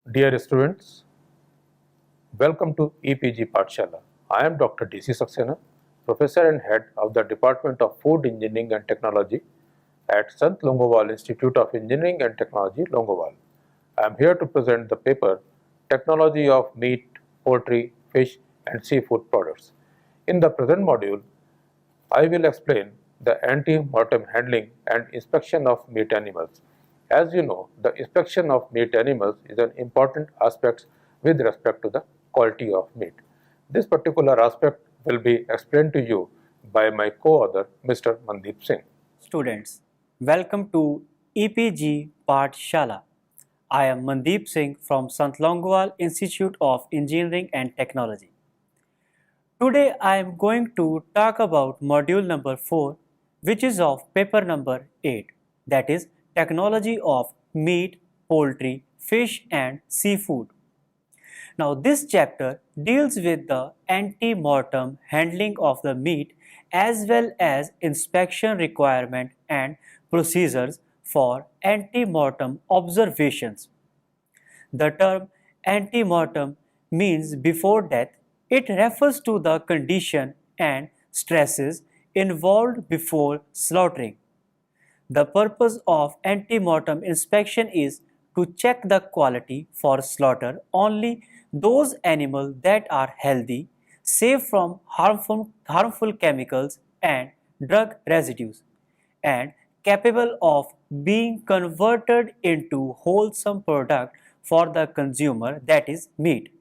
Dear students, welcome to EPG Pathshala. I am Dr. DC Saxena, Professor and Head of the Department of Food Engineering and Technology at Sant Longowal Institute of Engineering and Technology, Longowal. I am here to present the paper Technology of Meat, Poultry, Fish and Seafood Products. In the present module, I will explain the ante-mortem handling and inspection of meat animals. As you know, the inspection of meat animals is an important aspect with respect to the quality of meat. This particular aspect will be explained to you by my co-author, Mr. Mandeep Singh. Students, welcome to EPG Pathshala. I am Mandeep Singh from Sant Longowal Institute of Engineering and Technology. Today I am going to talk about module number 4, which is of paper number 8, that is Technology of Meat, Poultry, Fish and Seafood. Now this chapter deals with the ante-mortem handling of the meat as well as inspection requirement and procedures for ante-mortem observations. The term ante-mortem means before death. It refers to the condition and stresses involved before slaughtering. The purpose of ante-mortem inspection is to check the quality for slaughter only those animals that are healthy, safe from harmful chemicals and drug residues, and capable of being converted into wholesome product for the consumer, that is meat.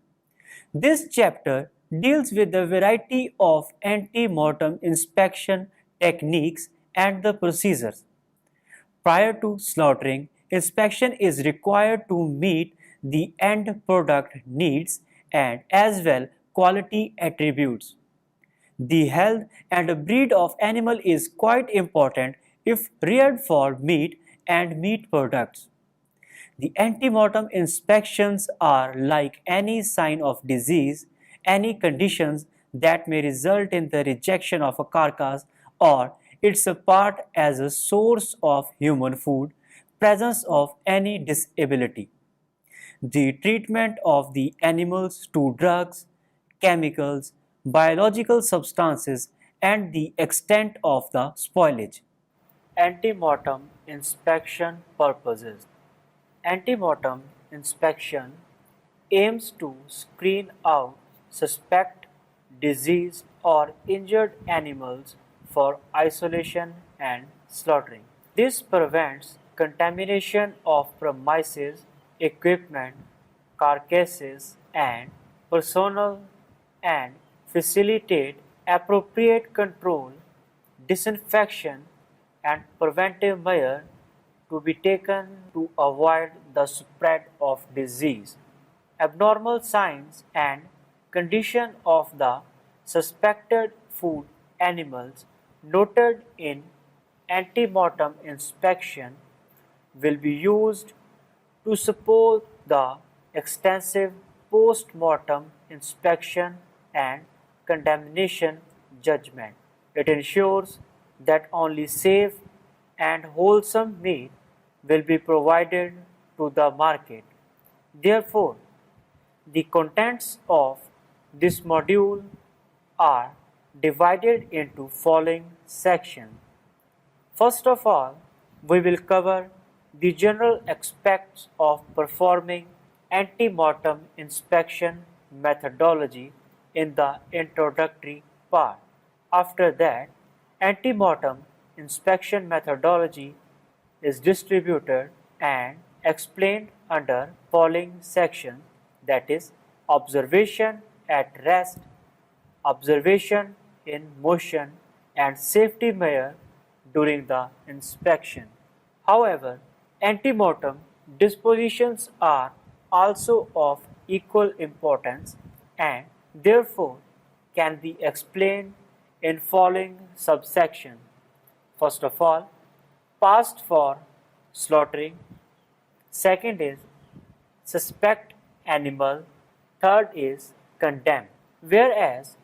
This chapter deals with the variety of ante-mortem inspection techniques and the procedures. Prior to slaughtering, inspection is required to meet the end product needs and as well quality attributes. The health and breed of animal is quite important if reared for meat and meat products. The ante-mortem inspections are like any sign of disease, any conditions that may result in the rejection of a carcass or its a part as a source of human food, presence of any disability. The treatment of the animals to drugs, chemicals, biological substances and the extent of the spoilage. Ante-mortem inspection purposes. Ante-mortem inspection aims to screen out suspect, diseased or injured animals for isolation and slaughtering. This prevents contamination of premises, equipment, carcasses and personnel and facilitate appropriate control, disinfection and preventive measures to be taken to avoid the spread of disease. Abnormal signs and condition of the suspected food animals noted in ante-mortem inspection will be used to support the extensive post-mortem inspection and condemnation judgment. It ensures that only safe and wholesome meat will be provided to the market. Therefore, the contents of this module are divided into following sections. First of all, we will cover the general aspects of performing ante-mortem inspection methodology in the introductory part. After that, ante-mortem inspection methodology is distributed and explained under following section, that is observation at rest, observation in motion and safety measure during the inspection. However, ante-mortem dispositions are also of equal importance and therefore can be explained in following subsection. First of all, passed for slaughtering. Second is suspect animal. Third is condemned. Whereas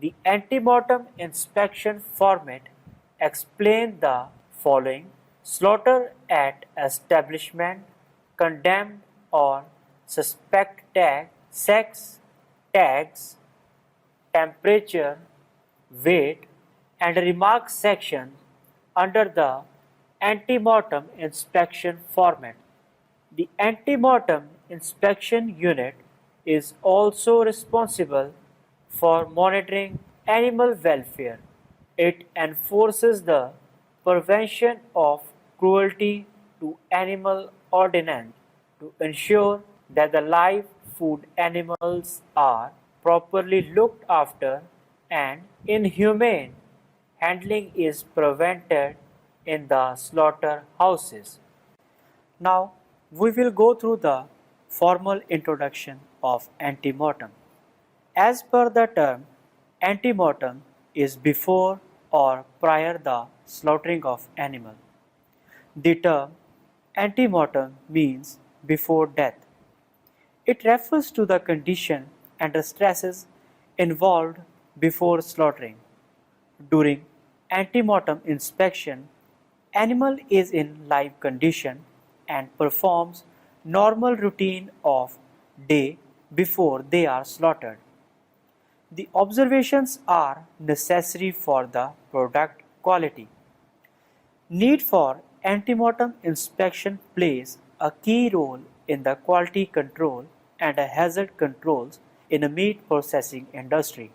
the ante-mortem inspection format explain the following: slaughter at establishment, condemned or suspect tag, sex tags, temperature, weight, and remarks section under the antemortem inspection format. The antemortem inspection unit is also responsible for monitoring animal welfare. It enforces the Prevention of Cruelty to Animal Ordinance to ensure that the live food animals are properly looked after and inhumane handling is prevented in the slaughterhouses. Now, we will go through the formal introduction of antemortem. As per the term, antemortem is before or prior the slaughtering of animal. The term antemortem means before death. It refers to the condition and the stresses involved before slaughtering. During antemortem inspection, animal is in live condition and performs normal routine of day before they are slaughtered. The observations are necessary for the product quality. Need for antemortem inspection plays a key role in the quality control and hazard controls in a meat processing industry,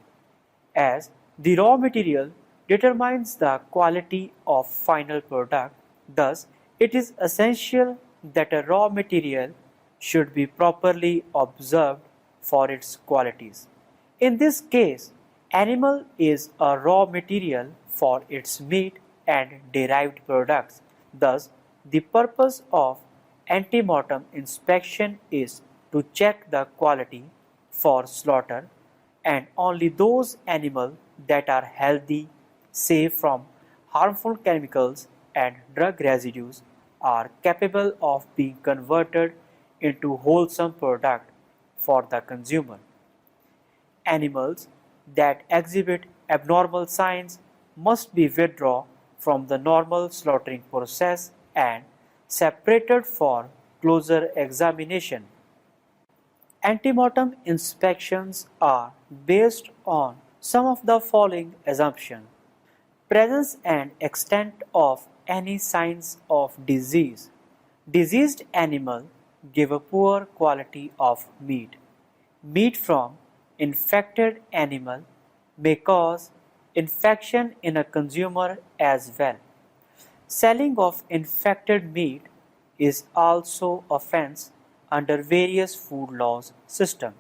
as the raw material determines the quality of final product. Thus, it is essential that a raw material should be properly observed for its qualities. In this case, animal is a raw material for its meat and derived products. Thus, the purpose of antemortem inspection is to check the quality for slaughter, and only those animals that are healthy, safe from harmful chemicals and drug residues are capable of being converted into wholesome product for the consumer. Animals that exhibit abnormal signs must be withdrawn from the normal slaughtering process and separated for closer examination. Antemortem inspections are based on some of the following assumptions: presence and extent of any signs of disease. Diseased animal give a poor quality of meat. Meat from infected animal may cause infection in a consumer as well. Selling of infected meat is also offense under various food laws system.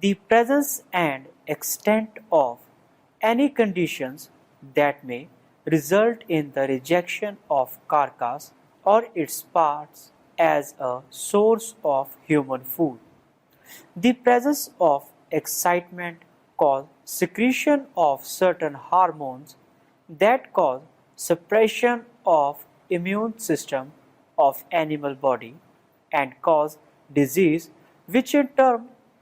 The presence and extent of any conditions that may result in the rejection of carcass or its parts as a source of human food. The presence of excitement cause secretion of certain hormones that cause suppression of immune system of animal body and cause disease, which in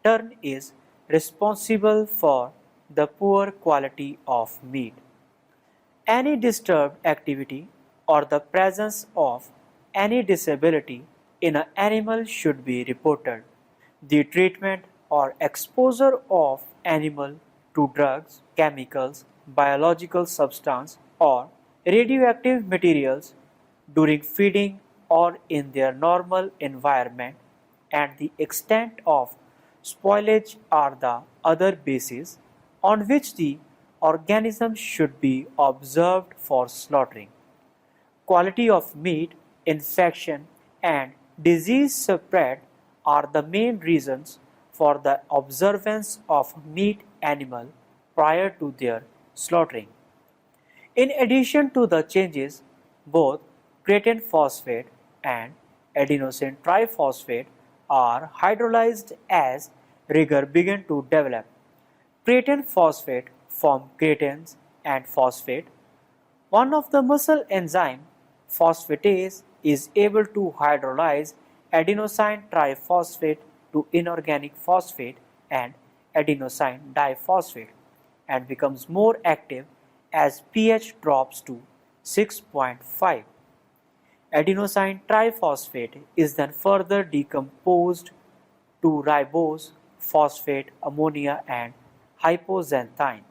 turn is responsible for the poor quality of meat. Any disturbed activity or the presence of any disability in an animal should be reported. The treatment or exposure of animal to drugs, chemicals, biological substance or radioactive materials during feeding or in their normal environment and the extent of spoilage are the other bases on which the organism should be observed for slaughtering. Quality of meat, infection, and disease spread are the main reasons for the observance of meat animal prior to their slaughtering. In addition to the changes, both creatine phosphate and adenosine triphosphate are hydrolyzed as rigor began to develop. Creatine phosphate form creatines and phosphate. One of the muscle enzyme, phosphatase, is able to hydrolyze adenosine triphosphate to inorganic phosphate and adenosine diphosphate and becomes more active as pH drops to 6.5. Adenosine triphosphate is then further decomposed to ribose, phosphate, ammonia, and hypoxanthine.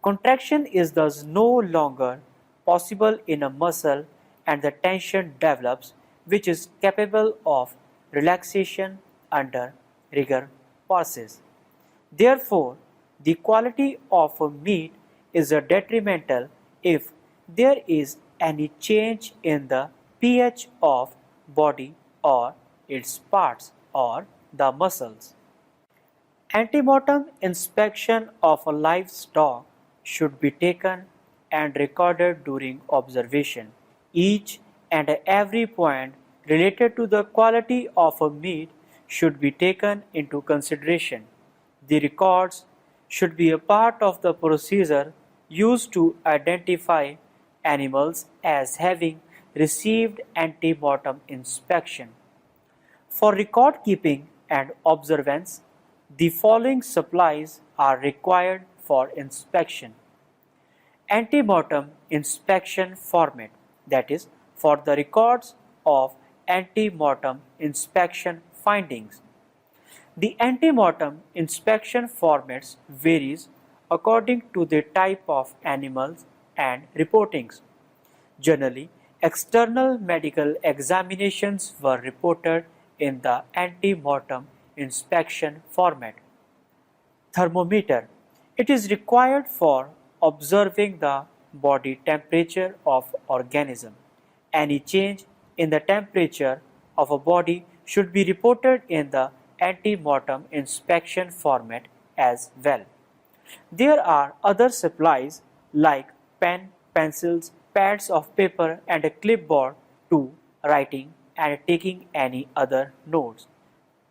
Contraction is thus no longer possible in a muscle and the tension develops, which is capable of relaxation under rigor passes. Therefore, the quality of a meat is detrimental if there is any change in the pH of body or its parts or the muscles. Antemortem inspection of a livestock should be taken and recorded during observation. Each and every point related to the quality of a meat should be taken into consideration. The records should be a part of the procedure used to identify animals as having received antemortem inspection. For record keeping and observance, the following supplies are required for inspection. Antemortem inspection format, that is, for the records of antemortem inspection findings. The antemortem inspection formats varies according to the type of animals and reportings. Generally, external medical examinations were reported in the antemortem inspection format. Thermometer. It is required for observing the body temperature of organism. Any change in the temperature of a body should be reported in the antemortem inspection format as well. There are other supplies like pen, pencils, pads of paper and a clipboard to writing and taking any other notes.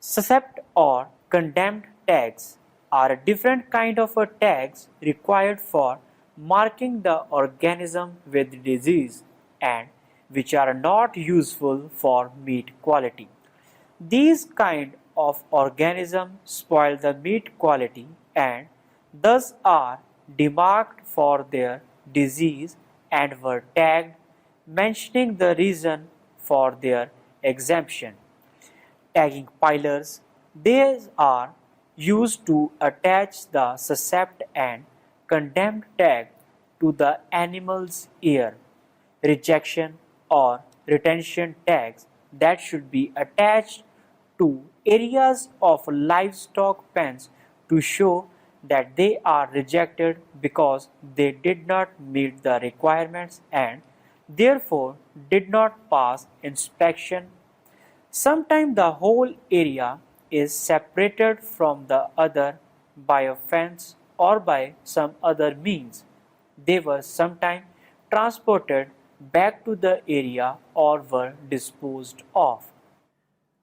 Suscept or condemned tags are a different kind of tags required for marking the organism with disease and which are not useful for meat quality. These kind of organisms spoil the meat quality and thus are demarked for their disease and were tagged mentioning the reason for their exemption. Tagging pilers. These are used to attach the suscept and condemned tag to the animal's ear. Rejection or retention tags that should be attached to areas of livestock pens to show that they are rejected because they did not meet the requirements and therefore did not pass inspection. Sometimes the whole area is separated from the other by a fence or by some other means. They were sometimes transported back to the area or were disposed of.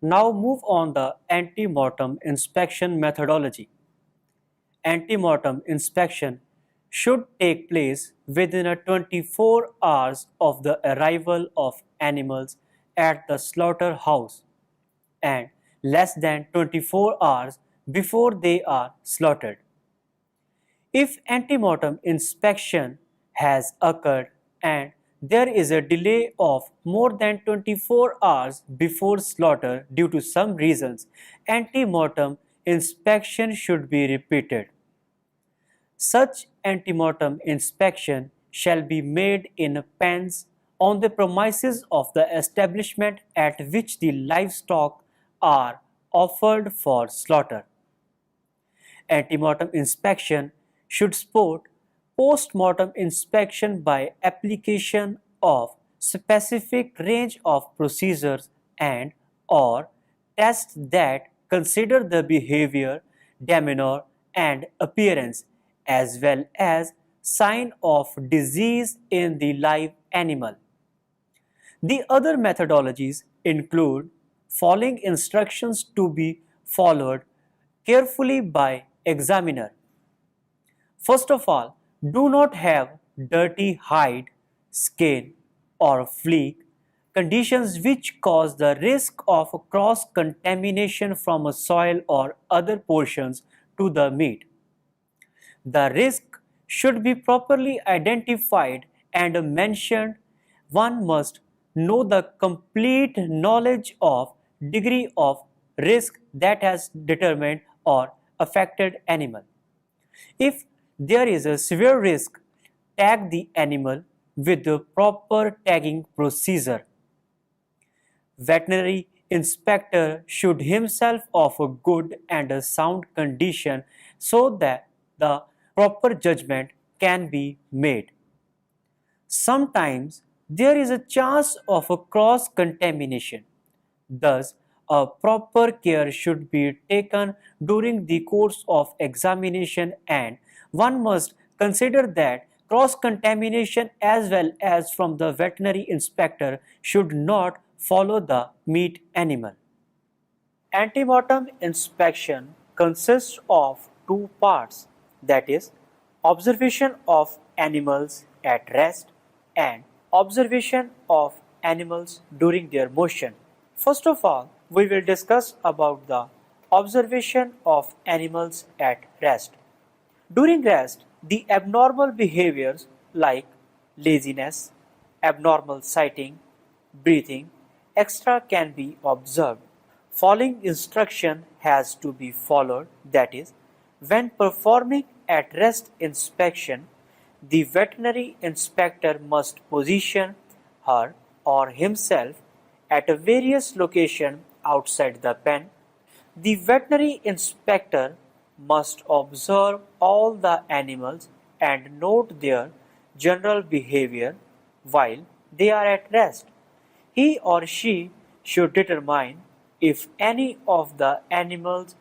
Now move on the antemortem inspection methodology. Antemortem inspection should take place within 24 hours of the arrival of animals at the slaughterhouse and less than 24 hours before they are slaughtered. If antemortem inspection has occurred and there is a delay of more than 24 hours before slaughter due to some reasons, antemortem inspection should be repeated. Such antemortem inspection shall be made in pens on the premises of the establishment at which the livestock are offered for slaughter. Antemortem inspection should support post-mortem inspection by application of specific range of procedures and or tests that consider the behavior, demeanor and appearance as well as sign of disease in the live animal. The other methodologies include following instructions to be followed carefully by examiner. First of all, do not have dirty hide, skin or flea, conditions which cause the risk of cross-contamination from a soil or other portions to the meat. The risk should be properly identified and mentioned. One must know the complete knowledge of degree of risk that has determined or affected animal. If there is a severe risk, tag the animal with the proper tagging procedure. Veterinary inspector should himself of a good and a sound condition so that the proper judgment can be made. Sometimes there is a chance of a cross contamination. Thus, a proper care should be taken during the course of examination, and one must consider that cross contamination as well as from the veterinary inspector should not follow the meat animal. Antemortem inspection consists of two parts, that is, observation of animals at rest and observation of animals during their motion. First of all, we will discuss about the observation of animals at rest. During rest, the abnormal behaviors like laziness, abnormal sighting, breathing, etc. can be observed. Following instruction has to be followed, that is, when performing at rest inspection, the veterinary inspector must position her or himself at a various location outside the pen. The veterinary inspector must observe all the animals and note their general behavior while they are at rest. He or she should determine if any of the animals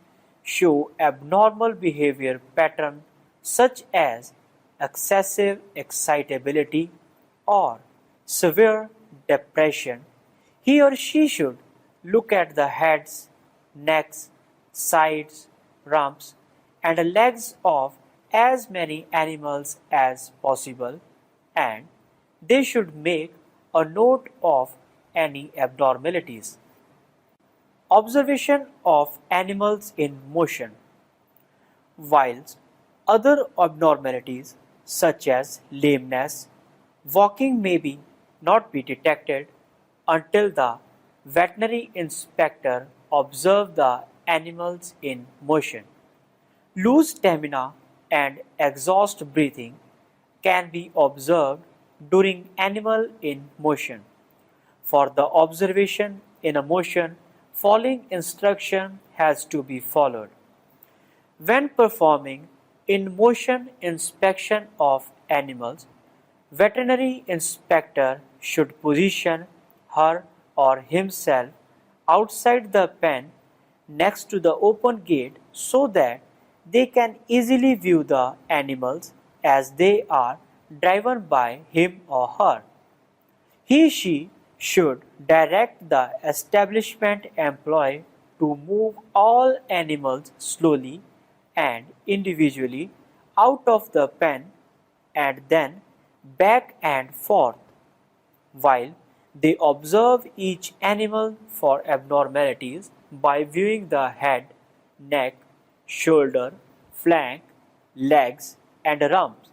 show abnormal behavior pattern such as excessive excitability or severe depression. He or she should look at the heads, necks, sides, rumps, and legs of as many animals as possible, and they should make a note of any abnormalities. Observation of animals in motion. Whilst other abnormalities such as lameness, walking may not be detected until the veterinary inspector observes the animals in motion. Loose stamina and exhaust breathing can be observed during animal in motion. For the observation in a motion, following instruction has to be followed. When performing in motion inspection of animals, veterinary inspector should position her or himself outside the pen next to the open gate so that they can easily view the animals as they are driven by him or her. He/she should direct the establishment employee to move all animals slowly and individually out of the pen and then back and forth while they observe each animal for abnormalities by viewing the head, neck, shoulder, flank, legs, and rumps.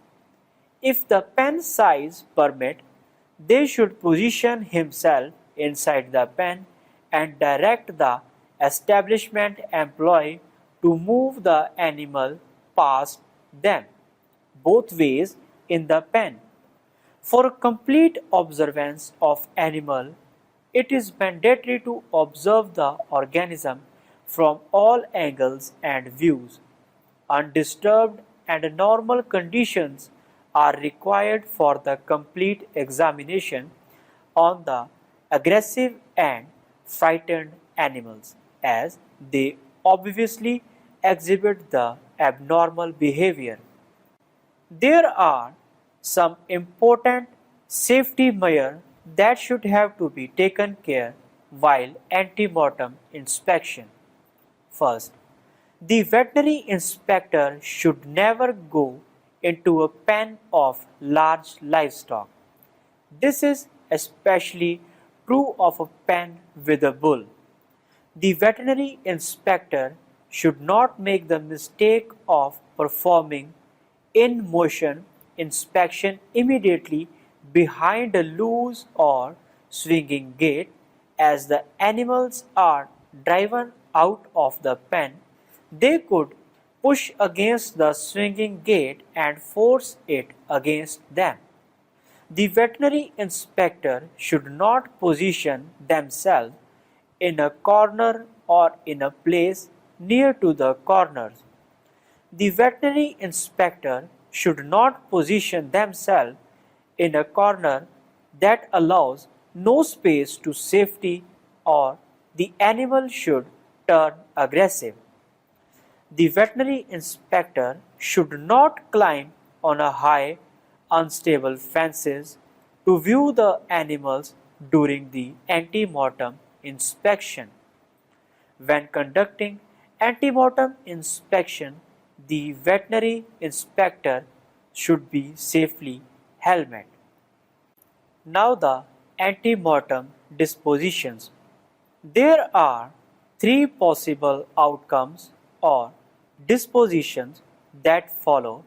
If the pen size permit, they should position himself inside the pen and direct the establishment employee to move the animal past them, both ways in the pen. For complete observance of animal, it is mandatory to observe the organism from all angles and views. Undisturbed and normal conditions are required for the complete examination on the aggressive and frightened animals, as they obviously exhibit the abnormal behavior. There are some important safety measures that should have to be taken care while ante-mortem inspection. First, the veterinary inspector should never go into a pen of large livestock. This is especially true of a pen with a bull. The veterinary inspector should not make the mistake of performing in motion inspection immediately behind a loose or swinging gate, as the animals are driven out of the pen, they could push against the swinging gate and force it against them. The veterinary inspector should not position themselves in a corner or in a place near to the corners. The veterinary inspector should not position themselves in a corner that allows no space to safety, or the animal should turn aggressive. The veterinary inspector should not climb on a high, unstable fences to view the animals during the ante-mortem inspection. When conducting ante-mortem inspection, the veterinary inspector should be safely helmet. Now the ante-mortem dispositions. There are three possible outcomes or dispositions that follow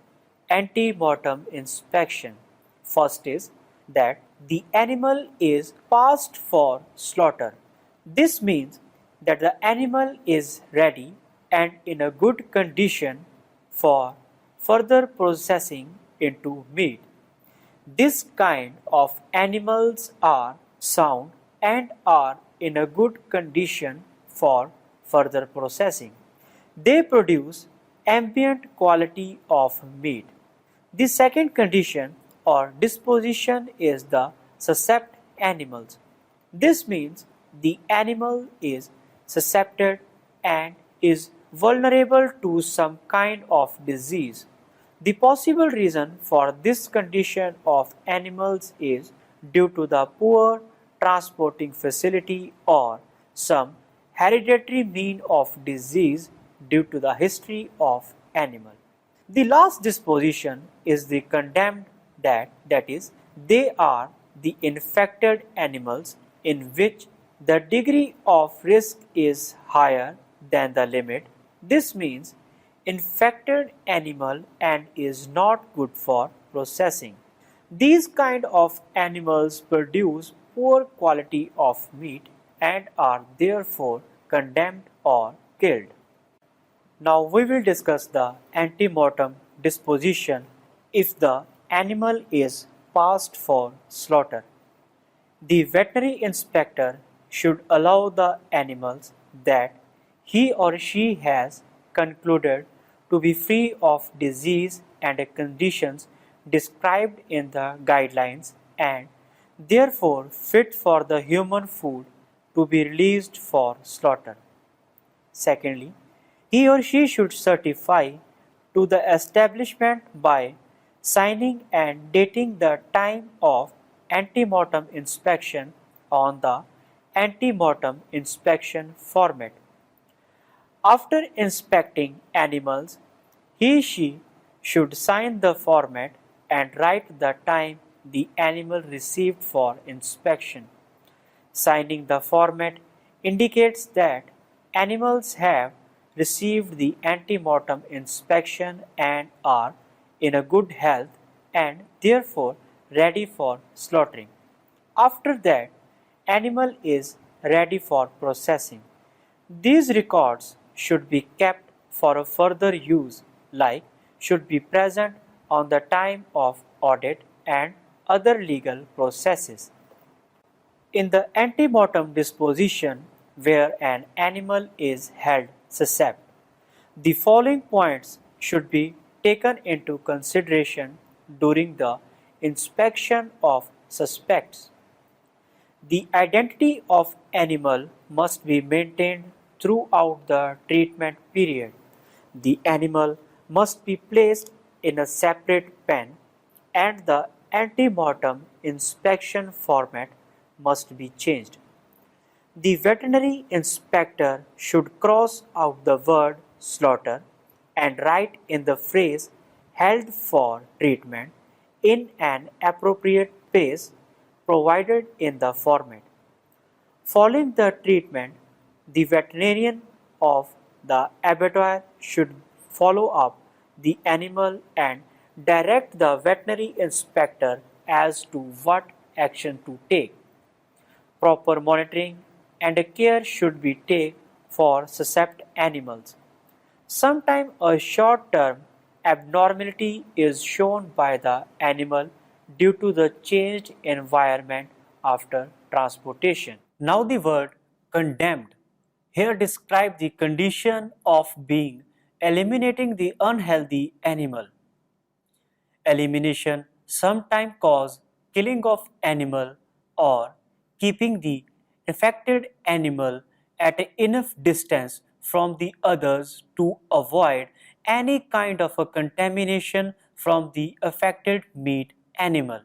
ante-mortem inspection. First is that the animal is passed for slaughter. This means that the animal is ready and in a good condition for further processing into meat. This kind of animals are sound and are in a good condition for further processing. They produce ambient quality of meat. The second condition or disposition is the suscept animals. This means the animal is suscepted and is vulnerable to some kind of disease. The possible reason for this condition of animals is due to the poor transporting facility or some hereditary mean of disease due to the history of animal. The last disposition is the condemned, that is, they are the infected animals in which the degree of risk is higher than the limit. This means infected animal and is not good for processing. These kind of animals produce poor quality of meat and are therefore condemned or killed. Now we will discuss the ante-mortem disposition if the animal is passed for slaughter. The veterinary inspector should allow the animals that he or she has concluded to be free of disease and conditions described in the guidelines and therefore fit for the human food to be released for slaughter. Secondly, he or she should certify to the establishment by signing and dating the time of ante-mortem inspection on the ante-mortem inspection format. After inspecting animals, he/she should sign the format and write the time the animal received for inspection. Signing the format indicates that animals have received the ante-mortem inspection and are in a good health and therefore ready for slaughtering. After that, animal is ready for processing. These records should be kept for a further use, like should be present on the time of audit and other legal processes. In the ante-mortem disposition where an animal is held suscept, the following points should be taken into consideration during the inspection of suspects. The identity of animal must be maintained throughout the treatment period. The animal must be placed in a separate pen and the ante-mortem inspection format must be changed. The veterinary inspector should cross out the word slaughter and write in the phrase held for treatment in an appropriate place provided in the format. Following the treatment, the veterinarian of the abattoir should follow up the animal and direct the veterinary inspector as to what action to take. Proper monitoring and care should be taken for susceptible animals. Sometimes a short-term abnormality is shown by the animal due to the changed environment after transportation. Now the word condemned here describes the condition of being eliminating the unhealthy animal. Elimination sometimes cause killing of animal or keeping the infected animal at enough distance from the others to avoid any kind of a contamination from the affected meat animal.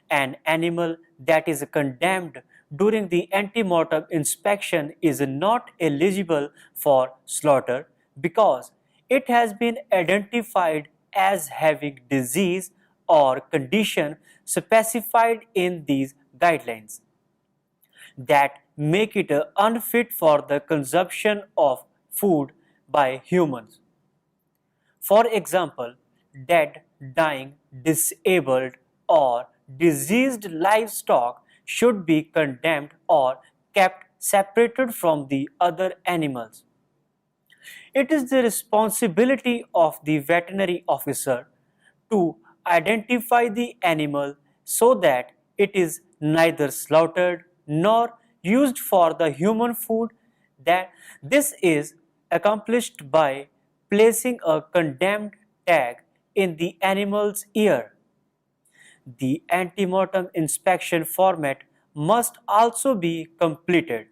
An animal that is condemned during the ante-mortem inspection is not eligible for slaughter because it has been identified as having disease or condition specified in these guidelines that make it unfit for the consumption of food by humans. For example, dead, dying, disabled, or diseased livestock should be condemned or kept separated from the other animals. It is the responsibility of the veterinary officer to identify the animal so that it is neither slaughtered nor used for the human food. That this is accomplished by placing a condemned tag in the animal's ear. The ante-mortem inspection format must also be completed.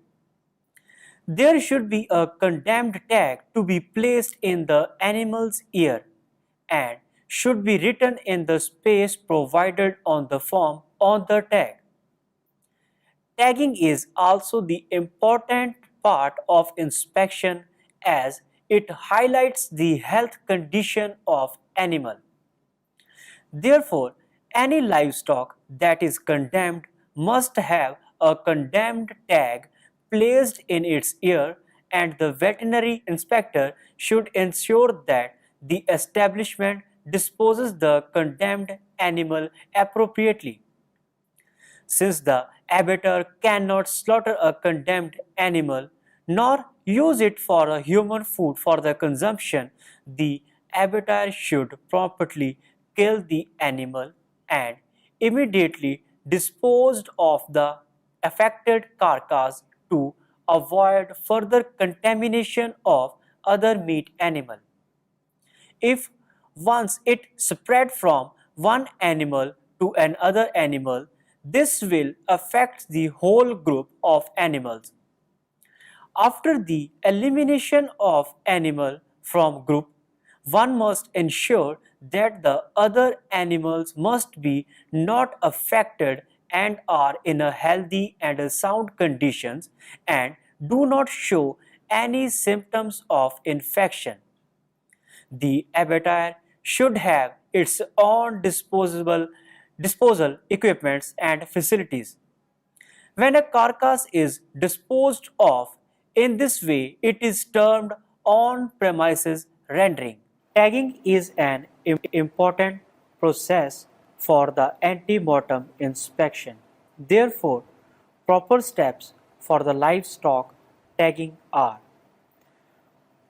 There should be a condemned tag to be placed in the animal's ear and should be written in the space provided on the form on the tag. Tagging is also the important part of inspection as it highlights the health condition of animal. Therefore, any livestock that is condemned must have a condemned tag placed in its ear, and the veterinary inspector should ensure that the establishment disposes the condemned animal appropriately. Since the abattoir cannot slaughter a condemned animal nor use it for a human food for the consumption, the abattoir should promptly kill the animal and immediately dispose of the affected carcass to avoid further contamination of other meat animal. If once it spread from one animal to another animal, this will affect the whole group of animals. After the elimination of animal from group, one must ensure that the other animals must be not affected and are in a healthy and a sound conditions and do not show any symptoms of infection. The abattoir should have its own disposal equipments and facilities. When a carcass is disposed of in this way, it is termed on-premises rendering. Tagging is an important process for the ante-mortem inspection. Therefore, proper steps for the livestock tagging are: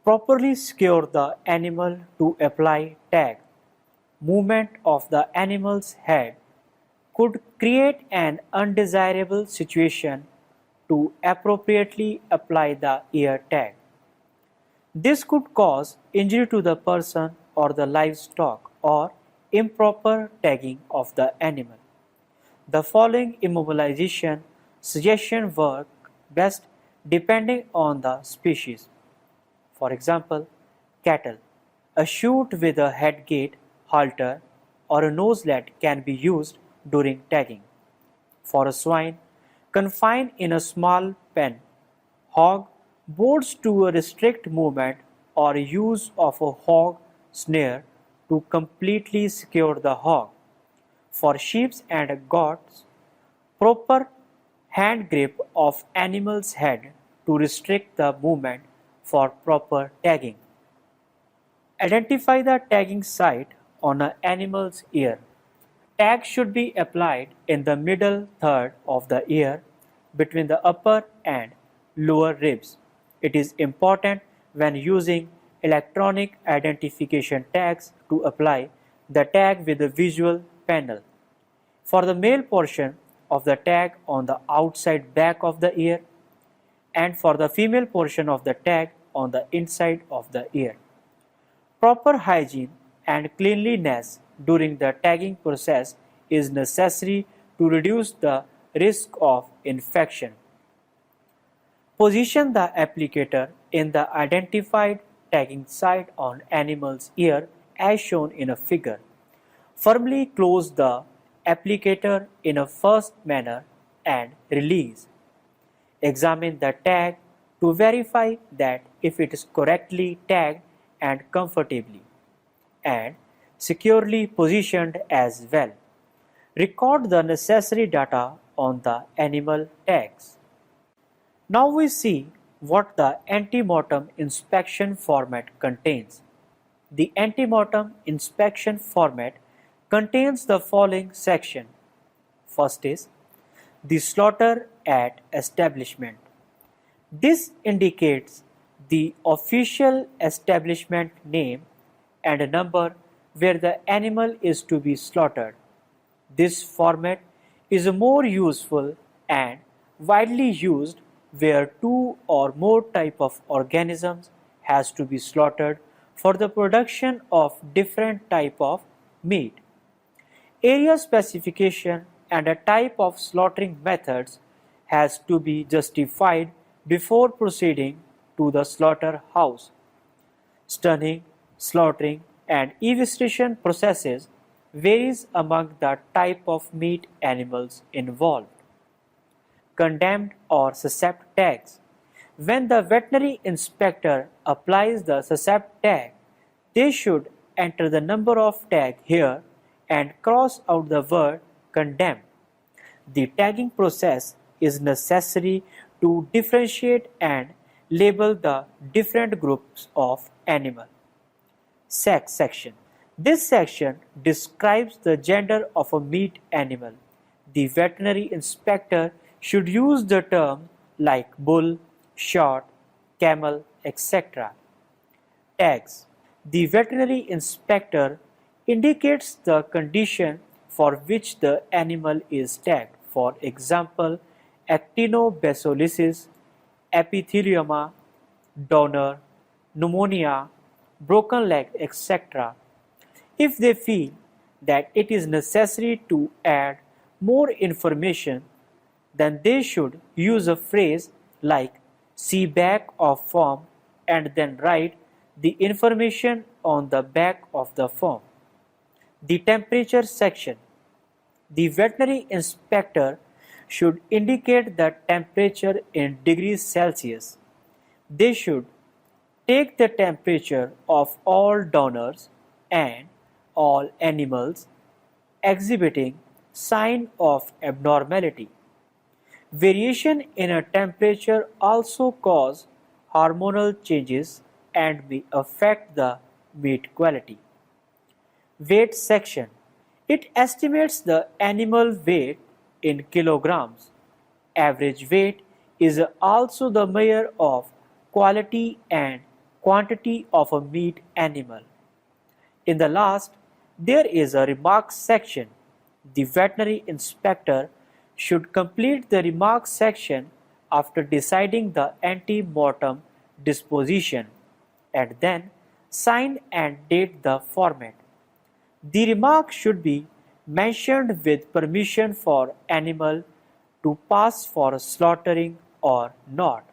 properly secure the animal to apply tag. Movement of the animal's head could create an undesirable situation to appropriately apply the ear tag. This could cause injury to the person or the livestock or improper tagging of the animal. The following immobilization suggestions work best depending on the species. For example, cattle. A chute with a head gate, halter, or a noselet can be used during tagging. For a swine, confined in a small pen. Hog, boards to restrict movement or use of a hog snare to completely secure the hog. For sheep and goats, proper hand grip of animal's head to restrict the movement for proper tagging. Identify the tagging site on an animal's ear. Tag should be applied in the middle third of the ear between the upper and lower ribs. It is important when using electronic identification tags to apply the tag with the visual panel. For the male portion of the tag on the outside back of the ear, and for the female portion of the tag on the inside of the ear. Proper hygiene and cleanliness during the tagging process is necessary to reduce the risk of infection. Position the applicator in the identified tagging site on animal's ear as shown in a figure. Firmly close the applicator in a first manner and release. Examine the tag to verify that if it is correctly tagged and comfortably and securely positioned as well. Record the necessary data on the animal tags. Now we see what the ante-mortem inspection format contains. The ante-mortem inspection format contains the following section. First is the slaughter at establishment. This indicates the official establishment name and a number where the animal is to be slaughtered. This format is more useful and widely used where two or more type of organisms has to be slaughtered for the production of different type of meat. Area specification and a type of slaughtering methods has to be justified before proceeding to the slaughterhouse. Stunning, slaughtering and evisceration processes varies among the type of meat animals involved. Condemned or suscept tags. When the veterinary inspector applies the suscept tag, they should enter the number of tag here and cross out the word condemned. The tagging process is necessary to differentiate and label the different groups of animal. Sex section. This section describes the gender of a meat animal. The veterinary inspector should use the term like bull, short, camel, etc. Tags. The veterinary inspector indicates the condition for which the animal is tagged. For example, actinobacillosis, epithelioma, donor, pneumonia, broken leg, etc. If they feel that it is necessary to add more information, then they should use a phrase like see back of form and then write the information on the back of the form. The temperature section. The veterinary inspector should indicate the temperature in degrees Celsius. They should take the temperature of all donors and all animals exhibiting sign of abnormality. Variation in a temperature also cause hormonal changes and may affect the meat quality. Weight section. It estimates the animal weight in kilograms. Average weight is also the measure of quality and quantity of a meat animal. In the last, there is a remarks section. The veterinary inspector should complete the remarks section after deciding the ante-mortem disposition and then sign and date the format. The remark should be mentioned with permission for animal to pass for slaughtering or not.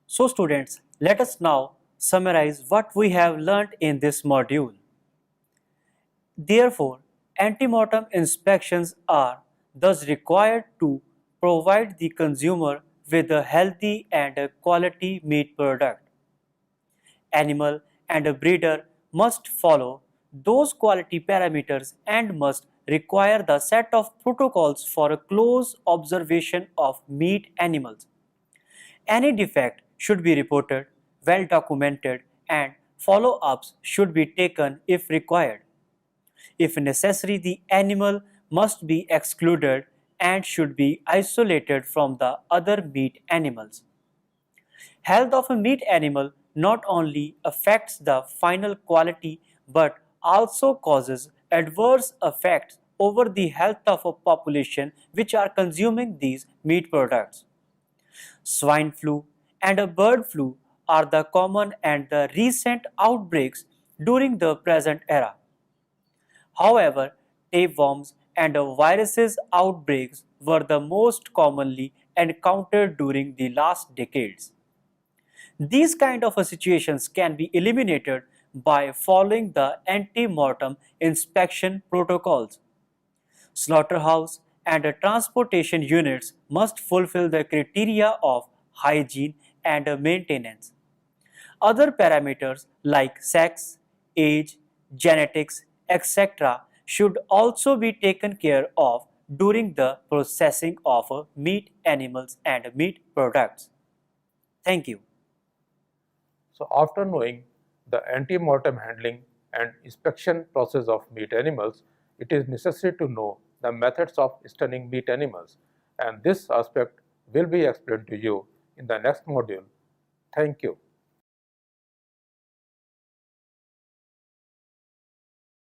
So students, let us now summarize what we have learnt in this module. Therefore, ante-mortem inspections are thus required to provide the consumer with a healthy and a quality meat product. Animal and a breeder must follow those quality parameters and must require the set of protocols for a close observation of meat animals. Any defect should be reported, well documented, and follow-ups should be taken if required. If necessary, the animal must be excluded and should be isolated from the other meat animals. Health of a meat animal not only affects the final quality but also causes adverse effects over the health of a population which are consuming these meat products. Swine flu and a bird flu are the common and the recent outbreaks during the present era. However, tapeworms and viruses outbreaks were the most commonly encountered during the last decades. These kind of situations can be eliminated by following the ante-mortem inspection protocols. Slaughterhouse and transportation units must fulfill the criteria of hygiene and maintenance. Other parameters like sex, age, genetics, etc. should also be taken care of during the processing of meat animals and meat products. Thank you. So after knowing the ante-mortem handling and inspection process of meat animals, it is necessary to know the methods of stunning meat animals, and this aspect will be explained to you in the next module. Thank you.